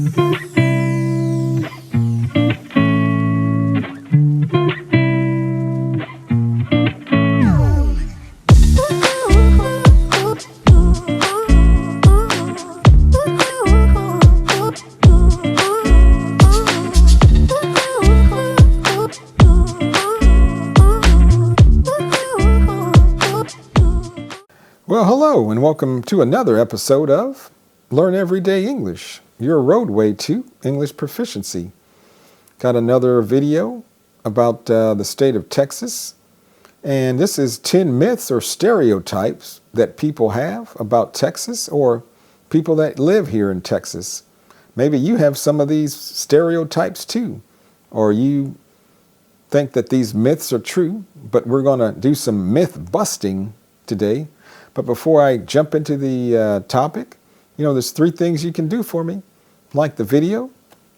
Well, hello, and welcome to another episode of Learn Everyday English, your roadway to English proficiency. Got another video about the state of Texas, and this is 10 myths or stereotypes that people have about Texas or people that live here in Texas. Maybe you have some of these stereotypes too, or you think that these myths are true, but we're going to do some myth busting today. But before I jump into the topic, there's 3 things you can do for me. Like the video,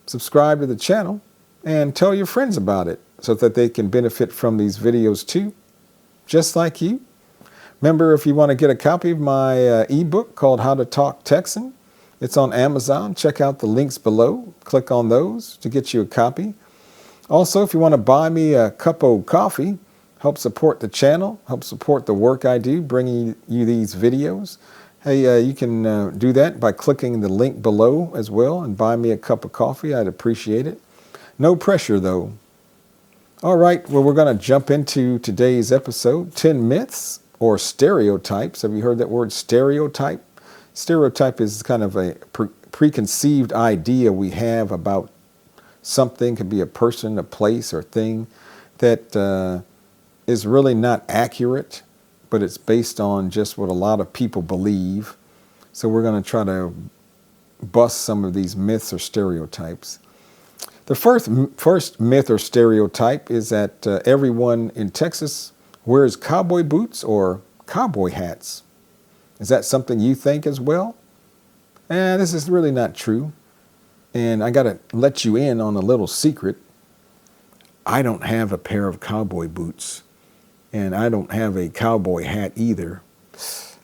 subscribe to the channel, and tell your friends about it so that they can benefit from these videos too, just like you. Remember, if you want to get a copy of my ebook called How to Talk Texan, it's on Amazon. Check out the links below. Click on those to get you a copy. Also, if you want to buy me a cup of coffee, help support the channel, help support the work I do, bringing you these videos. Hey, you can do that by clicking the link below as well and buy me a cup of coffee. I'd appreciate it. No pressure, though. All right, well, we're going to jump into today's episode, 10 myths or stereotypes. Have you heard that word stereotype? Stereotype is kind of a preconceived idea we have about something. It could be a person, a place, or thing that is really not accurate, but it's based on just what a lot of people believe. So we're going to try to bust some of these myths or stereotypes. The first myth or stereotype is that everyone in Texas wears cowboy boots or cowboy hats. Is that something you think as well? This is really not true. And I got to let you in on a little secret. I don't have a pair of cowboy boots. And I don't have a cowboy hat either.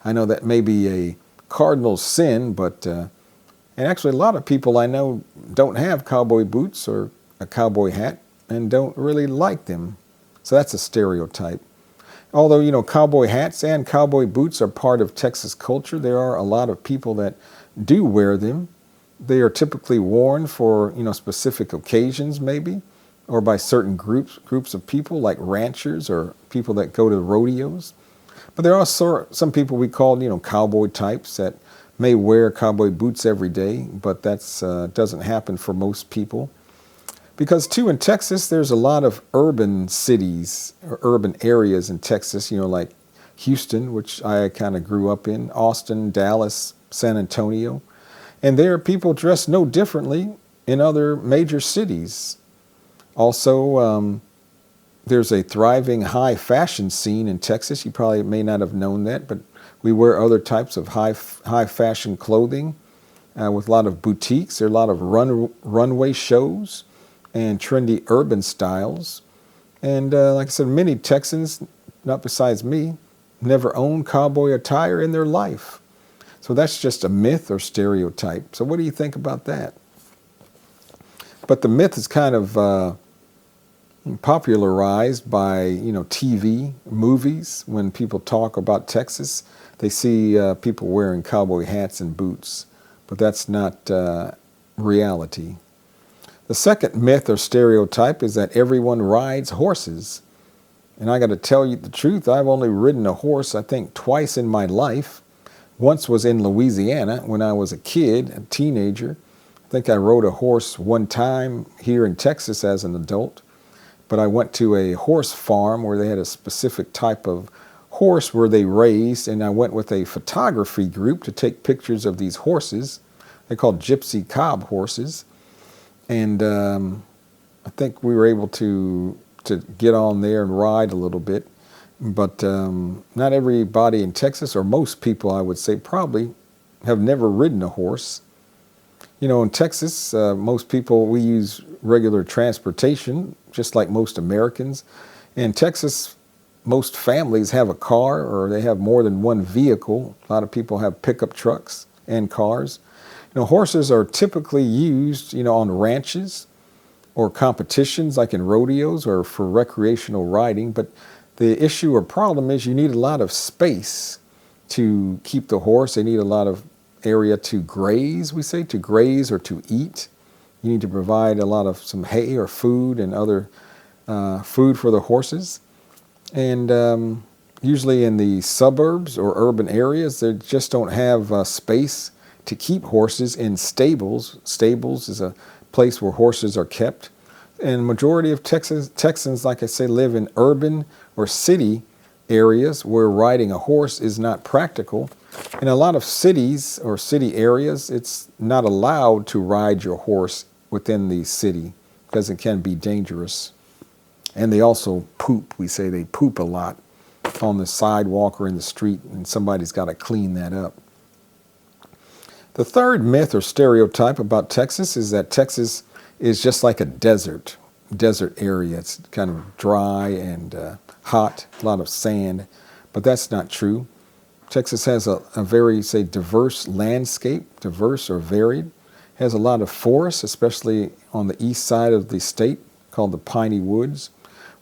I know that may be a cardinal sin, but and actually a lot of people I know don't have cowboy boots or a cowboy hat and don't really like them. So that's a stereotype. Although, cowboy hats and cowboy boots are part of Texas culture, there are a lot of people that do wear them. They are typically worn for, specific occasions maybe, or by certain groups of people like ranchers or people that go to rodeos. But there are also some people we call, cowboy types that may wear cowboy boots every day, but that's doesn't happen for most people. Because too, in Texas, there's a lot of urban cities or urban areas in Texas, like Houston, which I kind of grew up in, Austin, Dallas, San Antonio. And there people dress no differently in other major cities. Also, there's a thriving high fashion scene in Texas. You probably may not have known that, but we wear other types of high fashion clothing with a lot of boutiques. There are a lot of runway shows and trendy urban styles. And like I said, many Texans, not besides me, never owned cowboy attire in their life. So that's just a myth or stereotype. So what do you think about that? But the myth is kind of popularized by, TV, movies. When people talk about Texas, they see people wearing cowboy hats and boots. But that's not reality. The second myth or stereotype is that everyone rides horses. And I got to tell you the truth, I've only ridden a horse, I think, twice in my life. Once was in Louisiana when I was a kid, a teenager. I think I rode a horse one time here in Texas as an adult. But I went to a horse farm where they had a specific type of horse where they raised, and I went with a photography group to take pictures of these horses. They're called gypsy cob horses. And I think we were able to get on there and ride a little bit. But not everybody in Texas, or most people I would say probably, have never ridden a horse. In Texas, most people, we use regular transportation, just like most Americans. In Texas, most families have a car, or they have more than one vehicle. A lot of people have pickup trucks and cars. Horses are typically used, on ranches or competitions like in rodeos or for recreational riding. But the issue or problem is you need a lot of space to keep the horse. They need a lot of area to graze, we say, to graze or to eat. You need to provide a lot of some hay or food and other food for the horses. And usually in the suburbs or urban areas, they just don't have space to keep horses in stables. Stables is a place where horses are kept. And majority of Texans, like I say, live in urban or city areas where riding a horse is not practical. In a lot of cities or city areas, it's not allowed to ride your horse within the city because it can be dangerous. And they also poop. We say they poop a lot on the sidewalk or in the street, and somebody's got to clean that up. The third myth or stereotype about Texas is that Texas is just like a desert area. It's kind of dry and hot, a lot of sand, but that's not true. Texas has a very, say, diverse landscape, diverse or varied. Has a lot of forests, especially on the east side of the state, called the Piney Woods.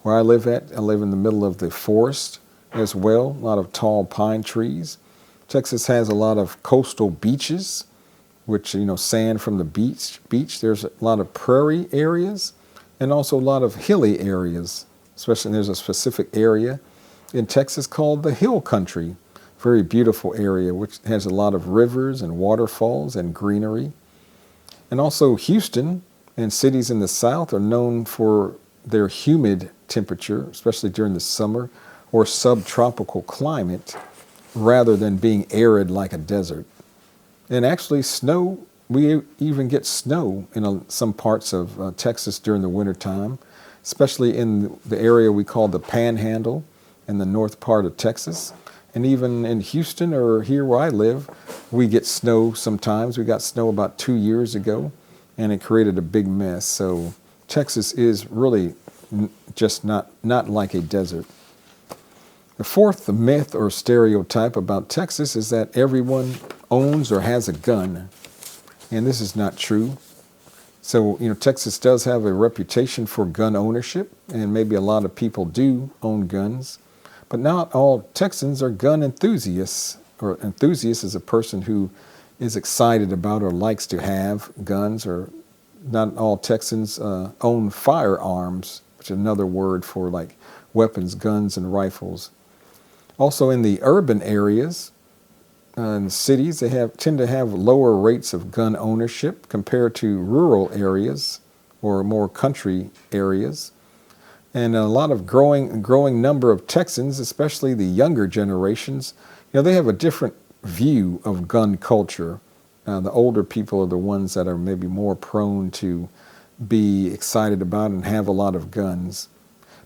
Where I live I live in the middle of the forest as well, a lot of tall pine trees. Texas has a lot of coastal beaches, which, sand from the beach. There's a lot of prairie areas and also a lot of hilly areas, especially there's a specific area in Texas called the Hill Country. Very beautiful area, which has a lot of rivers and waterfalls and greenery. And also Houston and cities in the South are known for their humid temperature, especially during the summer, or subtropical climate, rather than being arid like a desert. And actually snow, we even get snow in some parts of Texas during the wintertime, especially in the area we call the Panhandle in the north part of Texas. And even in Houston or here where I live, we get snow sometimes. We got snow about 2 years ago, and it created a big mess. So Texas is really just not like a desert. The fourth myth or stereotype about Texas is that everyone owns or has a gun. And this is not true. So, Texas does have a reputation for gun ownership, and maybe a lot of people do own guns. But not all Texans are gun enthusiasts, or enthusiast is a person who is excited about or likes to have guns, or not all Texans own firearms, which is another word for like weapons, guns, and rifles. Also in the urban areas and cities, they tend to have lower rates of gun ownership compared to rural areas or more country areas. And a lot of growing number of Texans, especially the younger generations, they have a different view of gun culture. The older people are the ones that are maybe more prone to be excited about and have a lot of guns.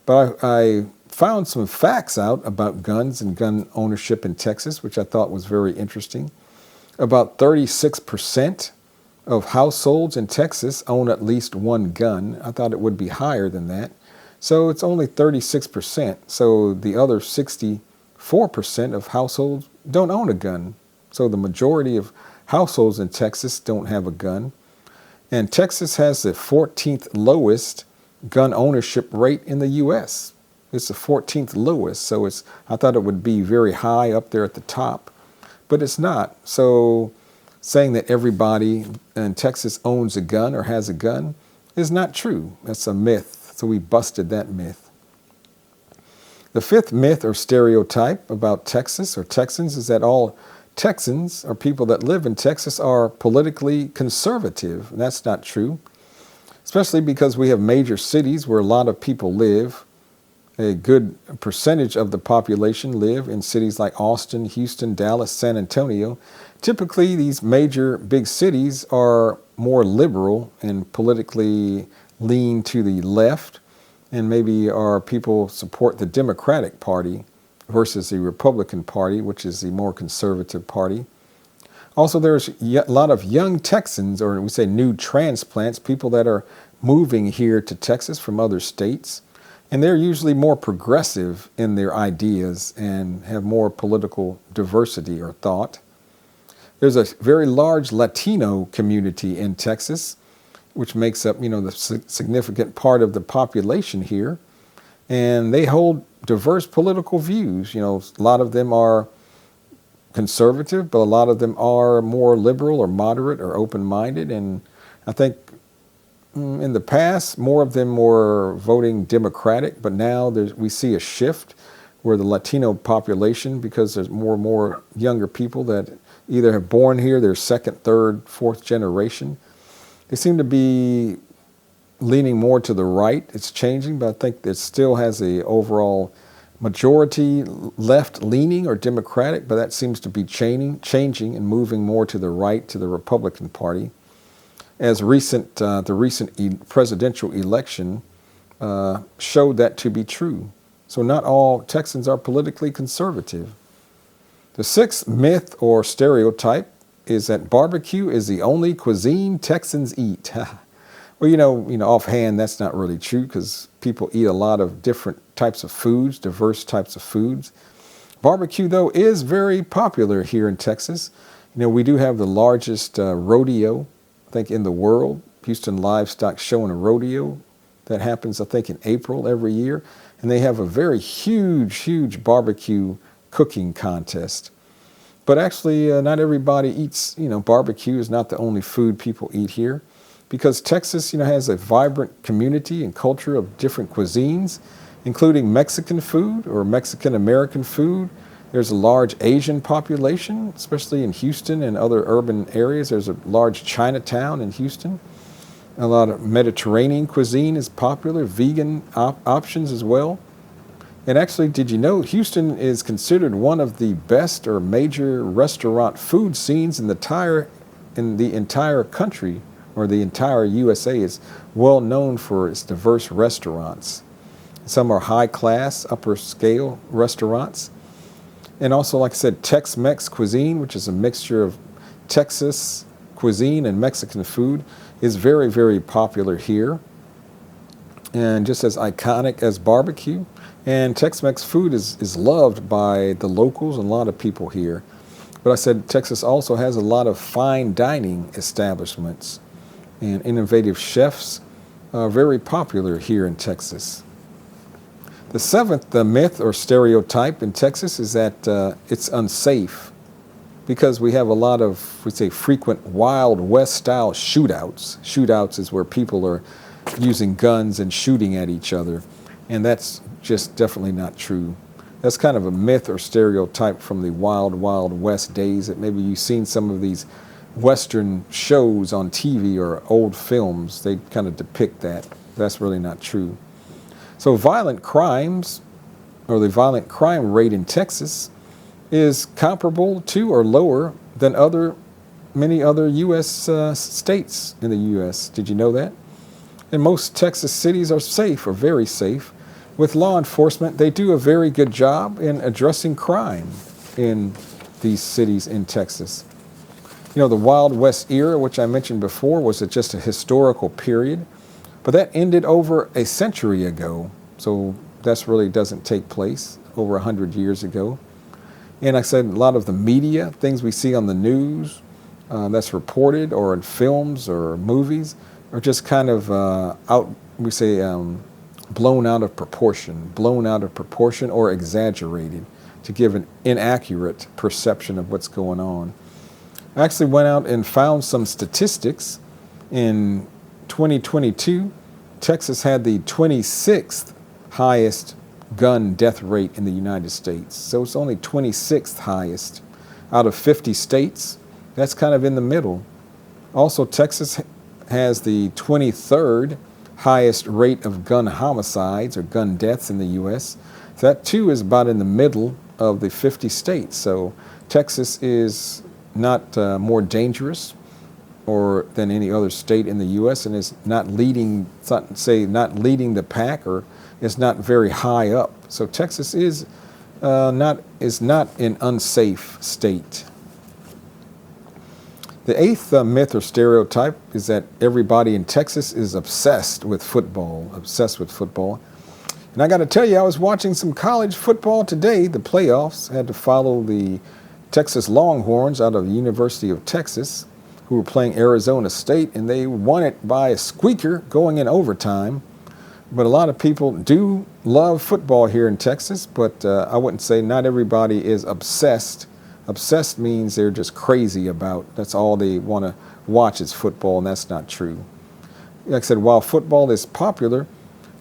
But I found some facts out about guns and gun ownership in Texas, which I thought was very interesting. About 36% of households in Texas own at least one gun. I thought it would be higher than that. So it's only 36%. So the other 64% of households don't own a gun. So the majority of households in Texas don't have a gun. And Texas has the 14th lowest gun ownership rate in the U.S. It's the 14th lowest. So I thought it would be very high up there at the top, but it's not. So saying that everybody in Texas owns a gun or has a gun is not true. That's a myth. So we busted that myth. The fifth myth or stereotype about Texas or Texans is that all Texans or people that live in Texas are politically conservative. And that's not true, especially because we have major cities where a lot of people live. A good percentage of the population live in cities like Austin, Houston, Dallas, San Antonio. Typically, these major big cities are more liberal and politically lean to the left, and maybe our people support the Democratic Party versus the Republican Party, which is the more conservative party. Also, there's a lot of young Texans, or we say new transplants, people that are moving here to Texas from other states. And they're usually more progressive in their ideas and have more political diversity or thought. There's a very large Latino community in Texas, which makes up, the significant part of the population here. And they hold diverse political views. A lot of them are conservative, but a lot of them are more liberal or moderate or open-minded. And I think in the past, more of them were voting Democratic, but now we see a shift where the Latino population, because there's more and more younger people that either have born here, they're second, third, fourth generation, they seem to be leaning more to the right. It's changing, but I think it still has the overall majority left-leaning or Democratic, but that seems to be changing and moving more to the right, to the Republican Party. As the recent presidential election showed that to be true. So not all Texans are politically conservative. The sixth myth or stereotype is that barbecue is the only cuisine Texans eat. Well, offhand, that's not really true because people eat a lot of different types of foods, diverse types of foods. Barbecue, though, is very popular here in Texas. We do have the largest rodeo, I think, in the world. Houston Livestock Show and Rodeo. That happens, I think, in April every year. And they have a very huge barbecue cooking contest. But actually, not everybody eats, barbecue is not the only food people eat here. Because Texas, has a vibrant community and culture of different cuisines, including Mexican food or Mexican-American food. There's a large Asian population, especially in Houston and other urban areas. There's a large Chinatown in Houston. A lot of Mediterranean cuisine is popular, vegan options as well. And actually, did you know Houston is considered one of the best or major restaurant food scenes in the entire country, or the entire USA is well known for its diverse restaurants. Some are high class, upper scale restaurants. And also, like I said, Tex-Mex cuisine, which is a mixture of Texas cuisine and Mexican food, is very, very popular here. And just as iconic as barbecue. And Tex-Mex food is loved by the locals and a lot of people here. But I said Texas also has a lot of fine dining establishments. And innovative chefs are very popular here in Texas. The seventh myth or stereotype in Texas is that it's unsafe because we have a lot of, we say, frequent Wild West style shootouts. Shootouts is where people are using guns and shooting at each other. And that's just definitely not true. That's kind of a myth or stereotype from the Wild West days that maybe you've seen some of these Western shows on TV or old films. They kind of depict that. That's really not true. So violent crimes, or the violent crime rate in Texas, is comparable to or lower than many other U.S. States in the U.S. Did you know that? And most Texas cities are safe, or very safe. With law enforcement, they do a very good job in addressing crime in these cities in Texas. The Wild West era, which I mentioned before, was just a historical period, but that ended over a century ago. So that really doesn't take place over 100 years ago. And like I said, a lot of the media, things we see on the news that's reported or in films or movies are just kind of blown out of proportion or exaggerated to give an inaccurate perception of what's going on. I actually went out and found some statistics. In 2022, Texas had the 26th highest gun death rate in the United States. So it's only 26th highest out of 50 states. That's kind of in the middle. Also, Texas has the 23rd highest rate of gun homicides or gun deaths in the U.S. So that too is about in the middle of the 50 states. So Texas is not more dangerous than any other state in the U.S. and is not leading the pack, or is not very high up. So Texas is not an unsafe state. The eighth myth or stereotype is that everybody in Texas is obsessed with football. And I got to tell you, I was watching some college football today, the playoffs. I had to follow the Texas Longhorns out of the University of Texas, who were playing Arizona State, and they won it by a squeaker going in overtime. But a lot of people do love football here in Texas, but I wouldn't say not everybody is obsessed. Obsessed means they're just crazy about, that's all they want to watch is football, and that's not true. Like I said, while football is popular,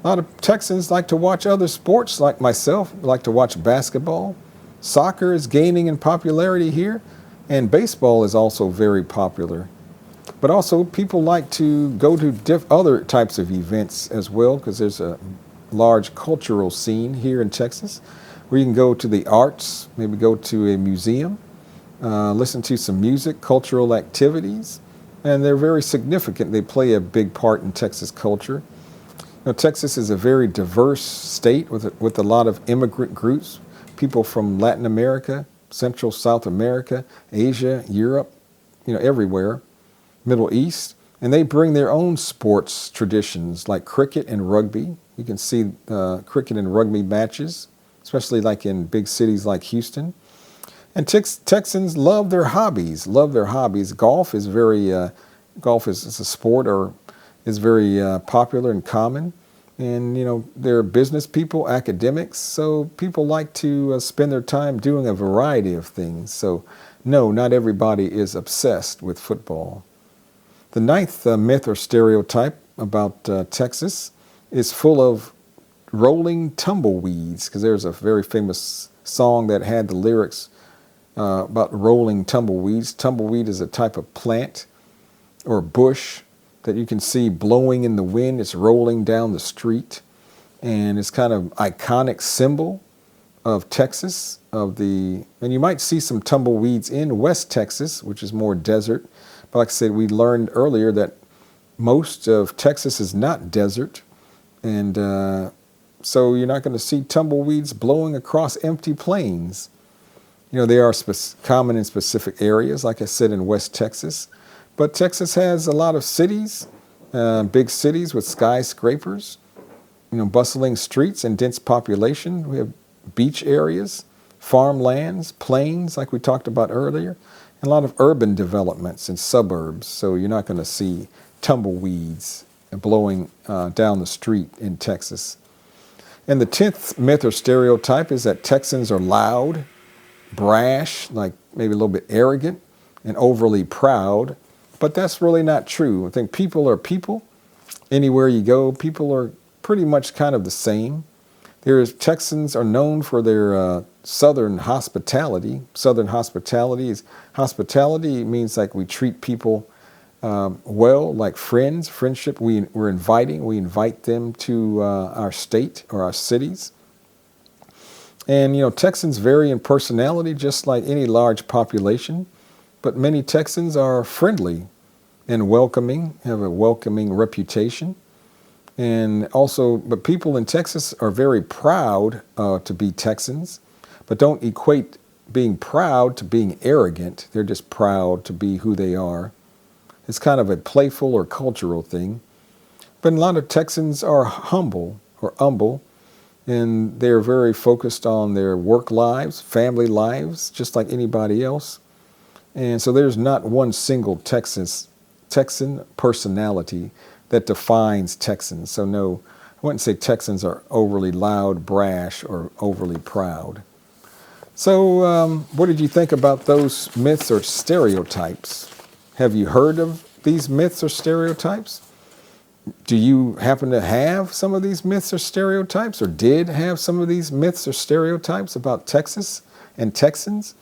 a lot of Texans like to watch other sports, like myself, like to watch basketball. Soccer is gaining in popularity here, and baseball is also very popular. But also, people like to go to other types of events as well, because there's a large cultural scene here in Texas, where you can go to the arts, maybe go to a museum, listen to some music, cultural activities, and they're very significant. They play a big part in Texas culture. You know, Texas is a very diverse state with a lot of immigrant groups, people from Latin America, Central South America, Asia, Europe, everywhere, Middle East, and they bring their own sports traditions like cricket and rugby. You can see cricket and rugby matches, especially like in big cities like Houston. And Texans love their hobbies. Golf is a sport or is very popular and common. And, they're business people, academics, so people like to spend their time doing a variety of things. So, no, not everybody is obsessed with football. The ninth myth or stereotype about Texas is full of rolling tumbleweeds, because there's a very famous song that had the lyrics about rolling tumbleweeds. Tumbleweed is a type of plant or bush that you can see blowing in the wind. It's rolling down the street, and it's kind of iconic symbol of Texas. And you might see some tumbleweeds in West Texas, which is more desert. But like I said, we learned earlier that most of Texas is not desert, and so you're not going to see tumbleweeds blowing across empty plains. They are common in specific areas, like I said, in West Texas. But Texas has a lot of cities, big cities with skyscrapers, bustling streets and dense population. We have beach areas, farmlands, plains, like we talked about earlier, and a lot of urban developments and suburbs. So you're not going to see tumbleweeds blowing down the street in Texas. And the 10th myth or stereotype is that Texans are loud, brash, like maybe a little bit arrogant, and overly proud. But that's really not true. I think people are people. Anywhere you go, people are pretty much kind of the same. Texans are known for their Southern hospitality. Southern hospitality means like we treat people well, like friends, friendship. We invite them to our state or our cities. And, Texans vary in personality just like any large population. But many Texans are friendly and welcoming, have a welcoming reputation. And also, but people in Texas are very proud to be Texans, but don't equate being proud to being arrogant. They're just proud to be who they are. It's kind of a playful or cultural thing. But a lot of Texans are humble, and they're very focused on their work lives, family lives, just like anybody else. And so there's not one single Texan personality that defines Texans. So no, I wouldn't say Texans are overly loud, brash, or overly proud. So what did you think about those myths or stereotypes? Have you heard of these myths or stereotypes? Do you happen to have some of these myths or stereotypes, or did have some of these myths or stereotypes about Texas and Texans?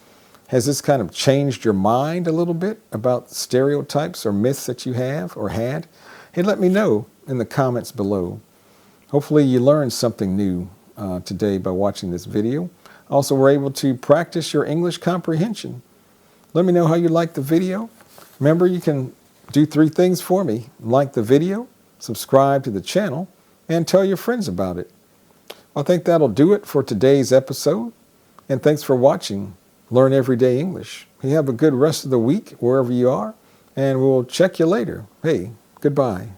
Has this kind of changed your mind a little bit about stereotypes or myths that you have or had? Hey, let me know in the comments below. Hopefully you learned something new today by watching this video. Also, we're able to practice your English comprehension. Let me know how you liked the video. Remember, you can do 3 things for me. Like the video, subscribe to the channel, and tell your friends about it. I think that'll do it for today's episode. And thanks for watching Learn Everyday English. You have a good rest of the week wherever you are, and we'll check you later. Hey, goodbye.